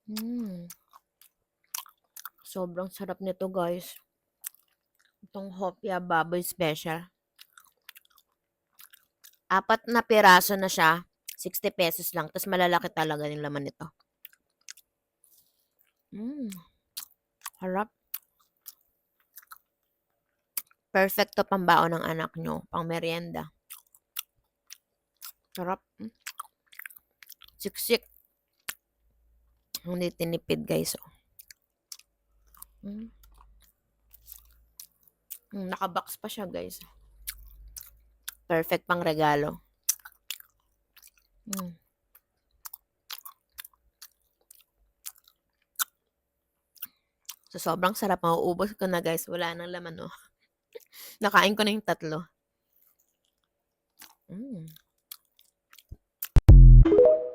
Mm. Sobrang sarap nito, guys. Itong hopya baboy special. 4 na piraso na siya. 60 pesos lang. Tapos malalaki talaga yung laman nito. Harap. Perfect to pambaon ng anak nyo. Pang merienda. Sarap. Siksik. Hindi tinipid, guys. Nakabox pa siya, guys. Perfect pang regalo. So, sobrang sarap. Mauubos ko na, guys. Wala nang laman, oh. Nakain ko na yung 3.